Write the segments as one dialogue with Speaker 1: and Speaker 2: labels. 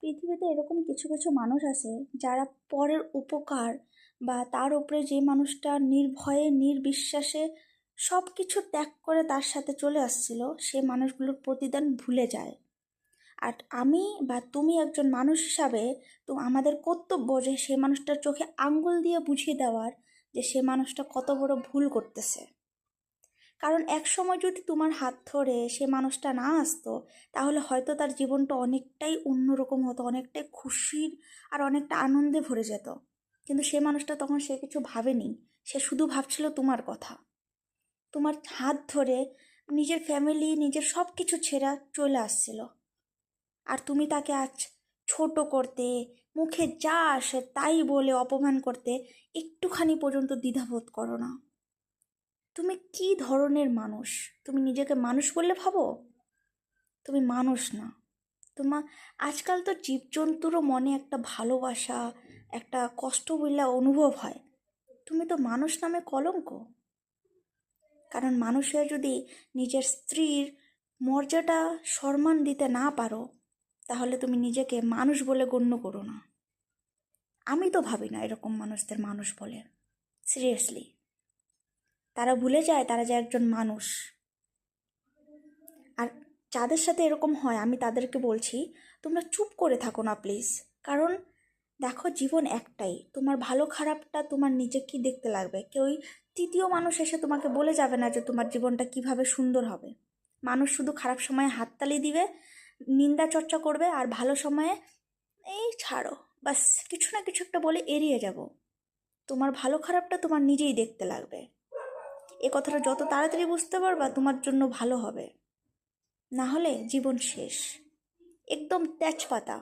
Speaker 1: পৃথিবীতে এরকম কিছু কিছু মানুষ আছে যারা পরের উপকার বা তার উপরে যে মানুষটা নির্ভয়ে নির্বিশ্বাসে সব কিছু ত্যাগ করে তার সাথে চলে আসছিল, সে মানুষগুলোর প্রতিদান ভুলে যায়। আর আমি বা তুমি একজন মানুষ হিসাবে তো আমাদের কর্তব্য যে সে মানুষটার চোখে আঙ্গুল দিয়ে বুঝিয়ে দেওয়ার যে সে মানুষটা কত বড় ভুল করতেছে। কারণ এক সময় যদি তোমার হাত ধরে সে মানুষটা না আসতো, তাহলে হয়তো তার জীবনটা অনেকটাই অন্যরকম হতো, অনেকটাই খুশির আর অনেকটা আনন্দে ভরে যেত। কিন্তু সে মানুষটা তখন সে কিছু ভাবেনি, সে শুধু ভাবছিল তোমার কথা। তোমার হাত ধরে নিজের ফ্যামিলি নিজের সব কিছু ছেড়ে চলে আসছিল, আর তুমি তাকে আজ ছোট করতে, মুখে যা আসে তাই বলে অপমান করতে একটুখানি পর্যন্ত দ্বিধাবোধ করো না। তুমি কি ধরনের মানুষ? তুমি নিজেকে মানুষ বললে ভাবো? তুমি মানুষ না। তোমার আজকাল তো জীবজন্তুরও মনে একটা ভালোবাসা, একটা কষ্ট বইলা অনুভব হয়। তুমি তো মানুষ নামে কলঙ্ক। কারণ মানুষ হয়ে যদি নিজের স্ত্রীর মর্যাদা সম্মান দিতে না পারো, তাহলে তুমি নিজেকে মানুষ বলে গণ্য করো না। আমি তো ভাবি না এরকম মানুষদের মানুষ বলে, সিরিয়াসলি। তারা ভুলে যায় তারা যে একজন মানুষ। আর যাদের সাথে এরকম হয় আমি তাদেরকে বলছি, তোমরা চুপ করে থাকো না প্লিজ। কারণ দেখো, জীবন একটাই, তোমার ভালো খারাপটা তোমার নিজেকেই দেখতে লাগবে। কেউই তৃতীয় মানুষ এসে তোমাকে বলে যাবে না যে তোমার জীবনটা কিভাবে সুন্দর হবে। মানুষ শুধু খারাপ সময়ে হাততালি দিবে, নিন্দা চর্চা করবে, আর ভালো সময়ে এই ছাড়ো, বাস কিছু না কিছু একটা বলে এড়িয়ে যাব। তোমার ভালো খারাপটা তোমার নিজেই দেখতে লাগবে। এ কথাটা যত তাড়াতাড়ি বুঝতে পারবা তোমার জন্য ভালো হবে। না হলে জীবন শেষ, একদম তেজপাতা।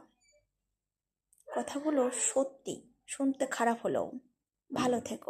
Speaker 1: কথাগুলো সত্যি, শুনতে খারাপ হলেও। ভালো থেকো।